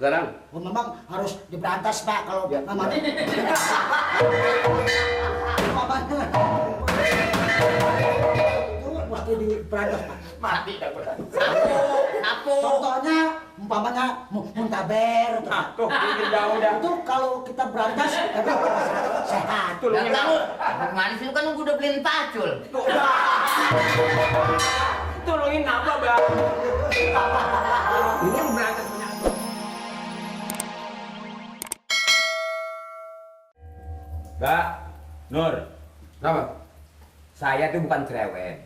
Sekarang? Oh, memang harus diberantas Pak kalau namanya. Mamanya. Itu mesti diberantas Pak. Mati dah gua. Sapu. Contohnya umpamanya muntaber. Tuh, bikin jauh dah. Itu kalau kita berantas sehat. Ya kamu, gimana sih lu kan udah beliin pacul. Tolongin apa, Bang? Ini yang berantas punya. Mbak, Nur, Apa? saya tuh bukan cerewet.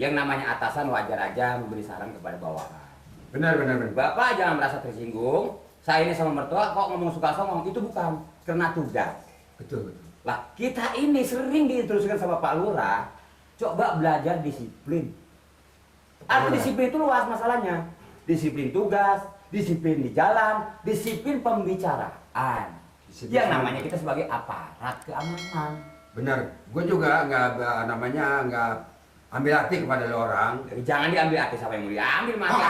Yang namanya atasan wajar aja memberi saran kepada bawahan. Benar. Bapak jangan merasa tersinggung. Saya ini sama mertua kok ngomong suka songong, itu bukan karena tugas. Betul. Lah, kita ini sering diteruskan sama Pak Lurah. Coba belajar disiplin. Arti disiplin itu luas masalahnya. Disiplin tugas, disiplin di jalan, disiplin pembicaraan. Yang namanya kita sebagai aparat keamanan. Benar. Gue juga nggak ambil hati kepada lo orang. Jangan diambil hati, siapa yang mau diambil mati.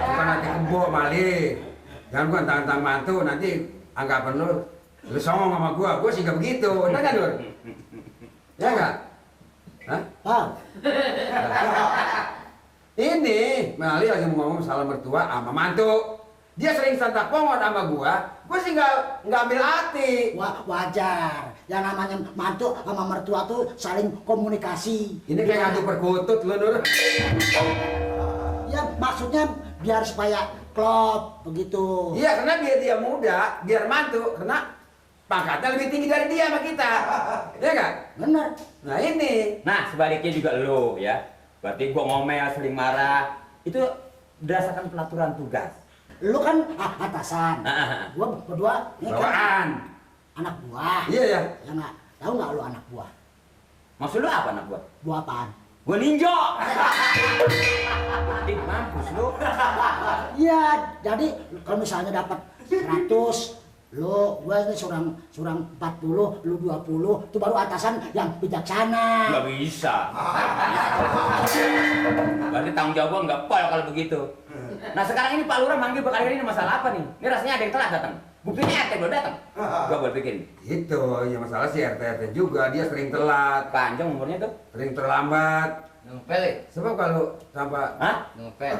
Bukan nanti kebo malih. Jangan gua tantang mantu nanti anggapan lu songong sama gua sih gak begitu. Benar kan, Nur? Ya enggak? Hah? Ah, Ini Mali lagi mau ngomong salah mertua sama mantu. Dia sering santak pongot sama gua sih nggak ambil hati. wajar. Yang namanya mantu sama mertua tuh saling komunikasi. Ini kayak ngadu perkutut lu, Nur. Ya maksudnya biar supaya klop begitu. Iya, karena dia muda, biar mantu, karena pangkatnya lebih tinggi dari dia sama kita. Iya nggak? Bener. Nah ini. Nah, sebaliknya juga lo ya. Berarti gua ngomel, sering marah. Itu berdasarkan pelaturan tugas. Lu kan atasan. Gua berdua ini kan Bawaan. anak buah. Iya ya. Ya nggak? Tahu nggak lu anak buah? Maksud lu apa anak gua? Buah apaan? Gua ninja. Mampus lu. Iya, jadi kalau misalnya dapat 100, gua ini surang 40, lu 20, itu baru atasan yang bijaksana. Nggak bisa. Berarti tanggung jawab gua nggak pol kalau begitu. Nah sekarang ini Pak Lurah manggil berkali-kali ini masalah apa nih? Ini rasanya ada yang telat datang. Buktinya RT belum datang. Gua buat bikin. Itu ya masalah si RT juga, dia sering telat, Panjang umurnya tuh. sering terlambat. Ngepel ya? Sebab kalau tanpa Hah? Ngepel.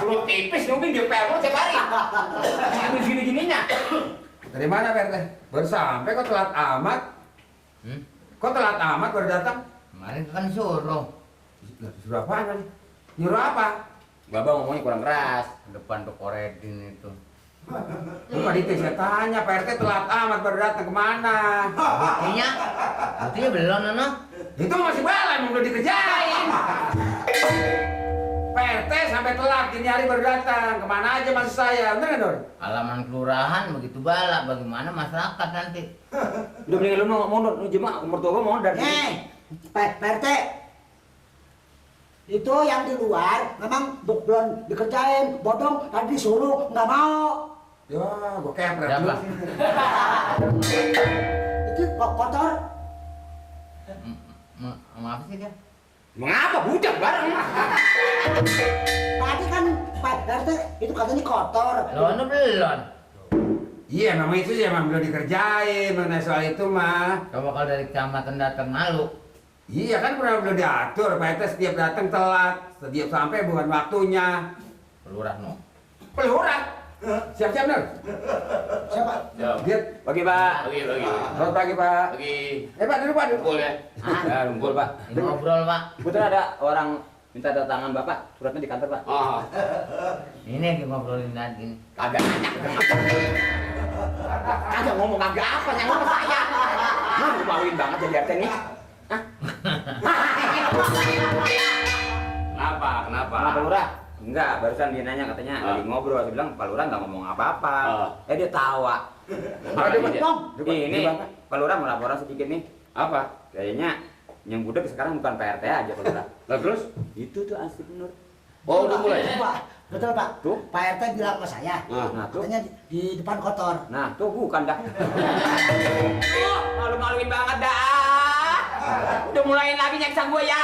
Lu tipis mungkin dia pelot tiap hari. Ambil gini-gininya. dari mana Pak RT? Baru sampai kok telat amat? Kok telat amat baru datang? Kemarin kan suruh Suruh apaan kali? Nyuruh apa? Bapak ngomongnya kurang keras. depan toko Redin itu. Bukan itu saya tanya, Pak RT telat amat baru datang kemana? Buktinya belum, Nono. Itu masih balai, emang udah dikerjain. Pak RT sampai telat, ini hari baru datang. Kemana aja masih saya, bener nggak, Nur? Halaman kelurahan begitu balak, bagaimana masyarakat nanti? Udah mendingan lu mundur, lu jemaah umur tua gua mau dari. Pak RT, itu yang di luar memang belum dikerjain, bodong tadi disuruh nggak mau. Ya, gua kepret Siapa? dulu. Itu kotor. Maaf sih dia. Mengapa budak bareng? Tadi kan Pak RT itu katanya kotor. Lono belum. Iya, memang itu sih emang belum dikerjain mengenai soal itu mah. Coba kalau dari kecamatan datang malu. Iya kan pernah belum diatur, Pak RT setiap datang telat, setiap sampai bukan waktunya. Pelurah no. Pelurah. Siap-siap, Nur. Siapa? Dia Pagi Pak. selamat pagi, Pak. Pak, duduk, Pak. Duduk. Ya, rumpul Pak. Ini ngobrol, Pak. Kebetulan ada orang minta tanda tangan Bapak, suratnya di kantor Pak. Oh, Ini yang ngobrolin lagi. Kagak nanya. Kagak ngomong kagak apa, yang ngomong saya. Mah, lu maluin banget jadi RT nih. Hah? kenapa? Kenapa Lurah? Enggak, barusan dia nanya katanya lagi ngobrol. Saya bilang Pak Lurah nggak ngomong apa-apa. Dia tawa. Ada Bang. Ini Pak Lurah mau laporan sedikit nih. Apa? Kayaknya yang budak sekarang bukan Pak RT aja Pak Lurah. Lah terus? Itu tuh asli bener. Oh, udah mulai. Pak. Betul Pak. Tuh. Pak RT bilang ke saya. Nah, tuh. Katanya di depan kotor. Nah, tuh bukan dah. Malu-maluin banget dah. Udah mulain lagi nyeksa gue ya.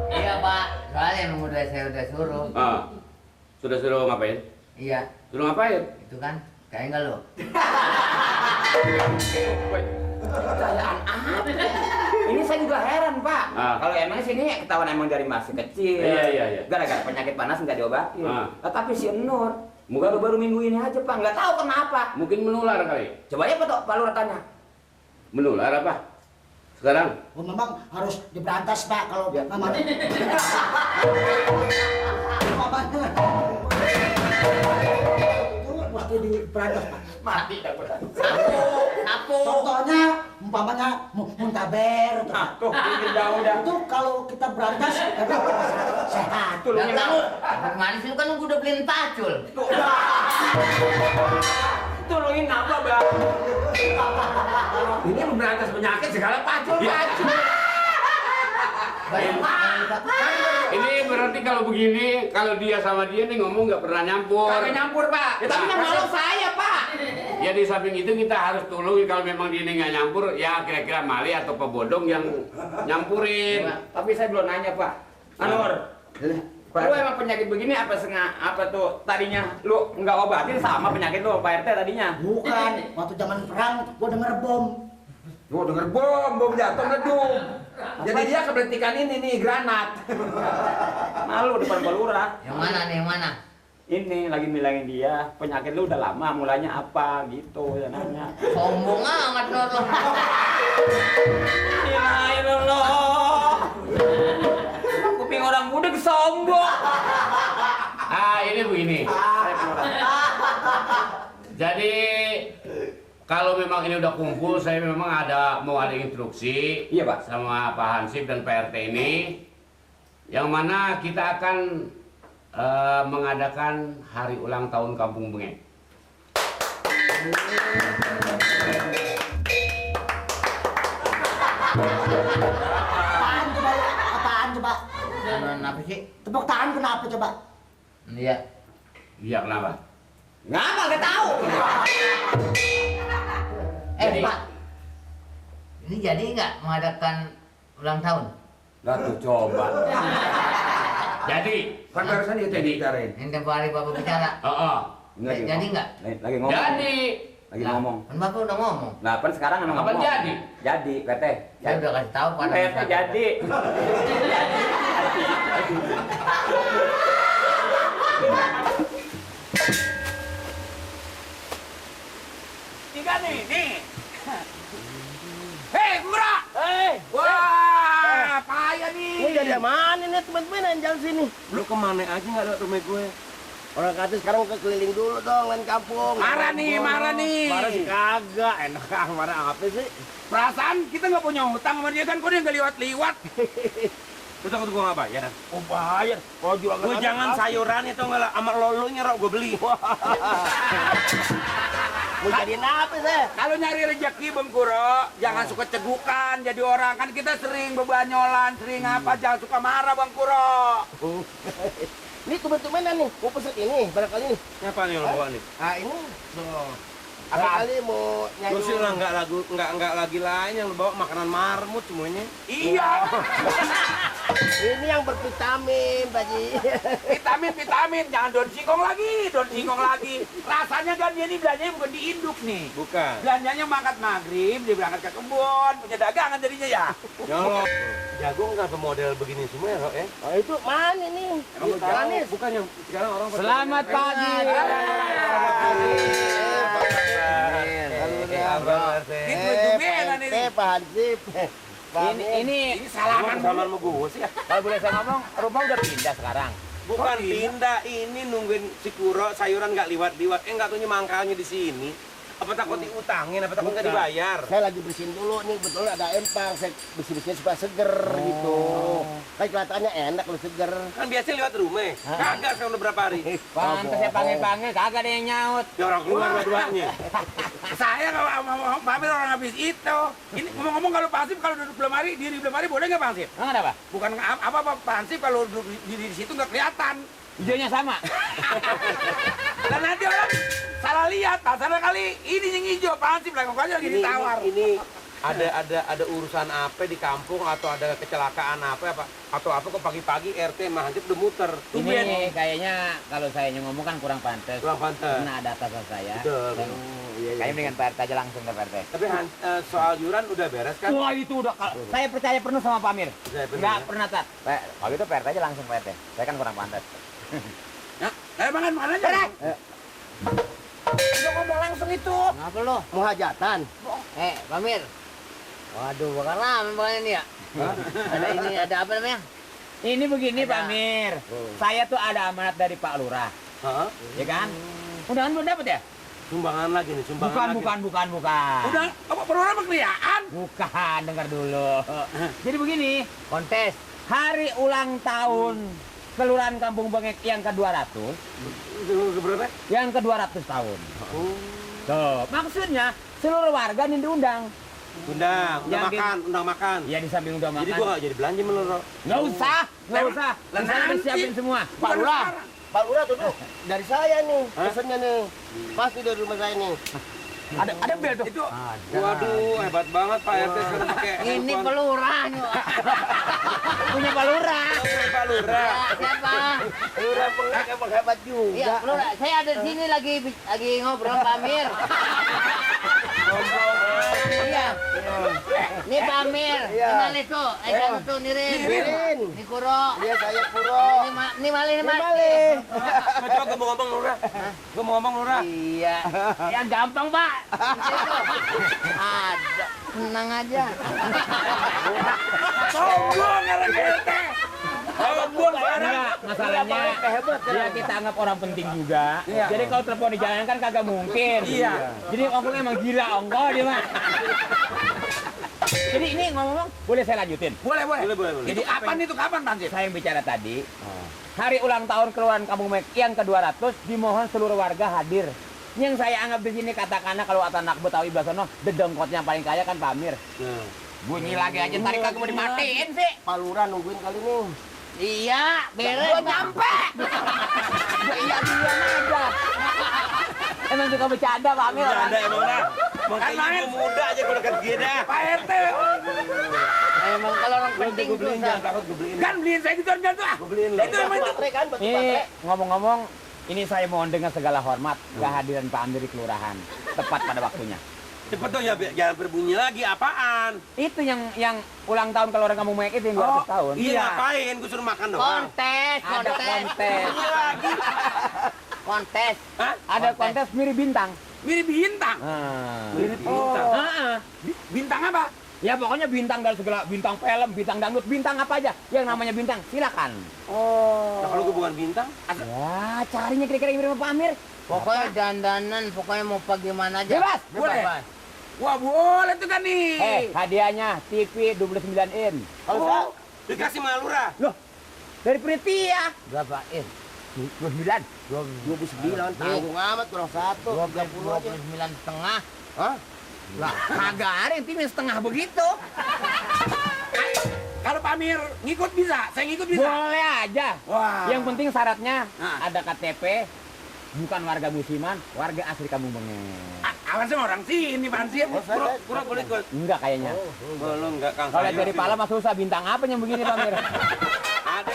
Iya Pak, soalnya emang saya udah suruh. Sudah suruh ngapain? Iya, Suruh ngapain? itu kan kayak enggak lo. Percayaan apa? Ini saya juga heran Pak. Kalau emang sini ketahuan emang dari masih kecil. Iya. Gara-gara penyakit panas nggak diobatin. Tapi si Nur Mungkin baru minggu ini aja Pak, nggak tahu kenapa. mungkin menular kali. Coba ya Pak Lurah tanya. Menular apa? Sekarang? Oh, memang harus diberantas Pak kalau namanya. Mamanya. Itu mesti diberantas Pak. Mati dah Pak. Sapu. Contohnya umpamanya muntaber. Tuh, bikin jauh dah. Itu kalau kita berantas karena masyarakat sehat. Tolongin Yang aku. Abang manis itu kan udah beliin pacul. Tolongin apa Bang? Ini memberantas penyakit segala pacul. Ini berarti kalau begini, kalau dia sama dia nih ngomong nggak pernah nyampur. Kagak nyampur, Pak. Ya, tapi yang malu saya Pak. Ya di samping itu kita harus tolongin kalau memang dia ini nggak nyampur, ya kira-kira Mali atau pebodong yang nyampurin. Tapi saya belum nanya Pak. Anwar, lu emang penyakit begini apa tuh tadinya lu nggak obatin sama penyakit lu Pak RT tadinya? Bukan, waktu zaman perang gua denger bom. Gua denger bom jatuh ngedum. Jadi dia keberhentikan ini nih granat. Malu depan Pak Lurah. Yang mana nih, yang mana? Ini lagi bilangin dia penyakit lu udah lama, mulanya apa gitu ya nanya. Sombong amat Nur lo. Ilahilallah. Kuping orang muda sombong. Ini begini. Jadi kalau memang ini udah kumpul, saya memang mau ada instruksi. Iya, Pak. Sama Pak Hansip dan Pak RT ini, yang mana kita akan mengadakan hari ulang tahun Kampung Bengek. Apaan coba? Apaan coba? Kenapa sih? Tepuk tangan kenapa coba? Iya. Iya, kenapa? Ngapa nggak tahu? Jadi- Pak. Ini jadi nggak mengadakan ulang tahun? Nggak tuh coba. Jadi, Kan barusan itu yang dibicarain. Yang tempoh hari Bapak bicara. Jadi nggak? Lagi ngomong. Jadi, Lagi ngomong. Kan Bapak udah ngomong. Nah, kan sekarang emang Kapan ngomong. jadi? Jadi, PT. Saya udah kasih tahu pada PT masyarakat. jadi. Tiga nih. Hei, Gura! Wah, payah nih. Ini dari mana nih teman-teman yang jalan sini? Lu kemana aja nggak ada rumah gue? Orang kata sekarang ke keliling dulu dong, lain kampung. Marah nih, marah nih. Marah sih kagak, enak marah apa sih? Perasaan kita nggak punya hutang sama dia kan, kok dia nggak liwat-liwat. Terus aku tuh gue nggak bayar? Oh, bayar. Oh jual gue jangan sayuran itu nggak lah, sama lolonya rok gue beli. Mau jadiin apa sih? Kalau nyari rezeki Bang Kuro, jangan suka cegukan jadi orang. Kan kita sering bebanyolan, sering apa, jangan suka marah Bang Kuro. Ini teman-teman nih, mau pesen ini barangkali nih. Siapa nih yang bawa nih? Ah ini, barangkali mau nyanyi. Lu sih lah nggak lagi lain yang lu bawa makanan marmut semuanya. Iya, Ini yang bervitamin, Pak Ji. vitamin, jangan daun singkong lagi. Rasanya kan dia ini belanjanya bukan di induk nih. Bukan. Belanjanya mangkat maghrib, dia berangkat ke kebun, punya dagangan jadinya ya. Ya Allah. Jagung nggak model begini semua ya, Rok, ya? Oh itu mana nih? Emang Manis. bukan yang sekarang orang Selamat pagi. Pak Hansip. Ini salaman sama gue sih. Kalau boleh saya ngomong, rumah udah pindah sekarang. Bukan pindah, ini nungguin si Kuro sayuran nggak liwat-liwat. Nggak taunya mangkalnya di sini. Apa takut diutangin, apa takut nggak dibayar? Saya lagi bersihin dulu nih, betul ada empang. Saya bersih-bersihnya supaya seger gitu. Kan kelihatannya enak kalau seger. Kan biasa lewat rumah. Kagak sekarang udah berapa hari. Pantes saya panggil-panggil, kagak ada yang nyaut. Ya orang keluar dua-duanya. Saya kalau mau pamit orang habis itu. Ini ngomong-ngomong kalau Pak Hansip kalau duduk diri belum hari boleh nggak Pak Hansip? Emang ada apa? Bukan apa Pak Hansip kalau duduk diri di situ nggak kelihatan. Hijaunya sama. Dan nanti orang salah lihat, salah kali ini yang hijau Pak Hansip lagi ditawar. Ini ada urusan apa di kampung atau ada kecelakaan apa atau apa kok pagi-pagi RT mah hancur udah muter. Ini kayaknya kalau saya ngomong kan kurang pantas. Kurang pantas. Karena ada atasan saya. Betul. Kayaknya mendingan Pak RT aja langsung ke Pak RT. Tapi soal yuran udah beres kan? Wah itu udah, saya percaya penuh sama Pak Amir. Percaya penuh, Nggak ya? pernah tat. Kalau gitu Pak RT aja langsung Pak RT. Saya kan kurang pantas. Makan aja. Udah ngomong langsung itu. Ngapa lo? Mau hajatan? Pak Amir. Waduh, bakal lama bakal ini ya. Ada apa namanya? Ini begini Pak Amir. Saya tuh ada amanat dari Pak Lurah. Heeh. Ya kan? Undangan belum dapat ya? Sumbangan lagi nih, sumbangan Bukan. Udah, apa perlu berkeliaan? Bukan, dengar dulu. Jadi begini, kontes hari ulang tahun Kelurahan Kampung Bengek yang ke-200. Berapa? Yang ke-200 tahun. Tuh, maksudnya seluruh warga nih diundang. Undang makan. Ya di samping udah makan. Jadi gua nggak jadi belanja menurut. Nggak usah. Saya udah siapin semua. Pak Lurah tuh dari saya nih, pesennya nih. Pasti dari rumah saya nih. Ada bel tuh. Itu, waduh, hebat banget Pak RT sekarang pakai. Ini pelurah. Punya Pak Lurah. Pak Lurah. Siapa? Lurah Bengek emang hebat juga. Iya, Lurah. Saya ada di sini lagi ngobrol Pak Amir. Iya. Ini Pak Amir. Kenal itu. Satu tuh Nirin. Ini Kuro. Iya saya Puro. Ini Mali. Coba gue mau ngomong Lurah. Gue mau ngomong Lurah. Iya. Yang gampang, Pak. Ada. Tenang aja. Sombong orang RT. Sombong Enggak, masalahnya ya kita anggap orang penting juga. Jadi kalau telepon di jalan kan kagak mungkin. Iya. Jadi ongkong emang gila ongkong dia mah. Jadi ini ngomong boleh saya lanjutin? Boleh. Jadi Itu kapan, Pansip? saya yang bicara tadi, hari ulang tahun Kelurahan Kampung Bengek yang ke-200 dimohon seluruh warga hadir. Yang saya anggap di sini katakanlah kalau anak Betawi Basono, dedengkotnya paling kaya kan Pak Amir. Bunyi lagi aja tarik kagak mau dimatiin sih. Pak Lurah nungguin kali nih. Iya, beres. Gua nyampe. Iya aja. Emang suka bercanda Pak Amir. Ada emang dah. Makanya gue muda aja gue dekat dia dah. Pak RT. Emang kalau orang penting Gue beliin, susah. jangan takut gue beliin. Kan beliin saya gitu aja tuh. Gue beliin lo. Itu emang itu. Baterai kan, batu Ini baterai. ngomong-ngomong, ini saya mohon dengan segala hormat kehadiran Pak Amir di kelurahan tepat pada waktunya. Cepet dong ya, jangan berbunyi lagi. Apaan? Itu yang ulang tahun Kelurahan Kampung Bengek itu yang 200 tahun. Iya. Ngapain? Gue suruh makan doang. Ada kontes. Kontes. Hah? Ada kontes mirip bintang. Mirip bintang. Mirip bintang. Bintang apa? Ya pokoknya bintang dari segala bintang film, bintang dangdut, bintang apa aja yang namanya bintang. Silakan. Nah kalau gue bukan bintang, Ya, carinya kira-kira yang mirip sama Pak Amir. Pokoknya dandanan, pokoknya mau pergi mana aja. Bebas. Boleh. Wah boleh tuh kan nih. Hadiahnya TV 29 in. oh, dikasih sama Lurah. Loh, dari Pritia. Berapa? 29. 29 tanggung amat kurang 1, 30 aja. 29 setengah. Hah? Lah, kagak ada yang timnya setengah begitu. Kalau Pak Amir ngikut bisa, saya ngikut bisa. Boleh aja. Wah. Yang penting syaratnya Nah. ada KTP, bukan warga musiman, warga asli Kampung Bengek. Awan sama orang sini, Pansip. Pura boleh ikut. Enggak kayaknya. Belum enggak Kang. Kalau dari Pala mah susah bintang apa yang begini Pak Amir? Ada.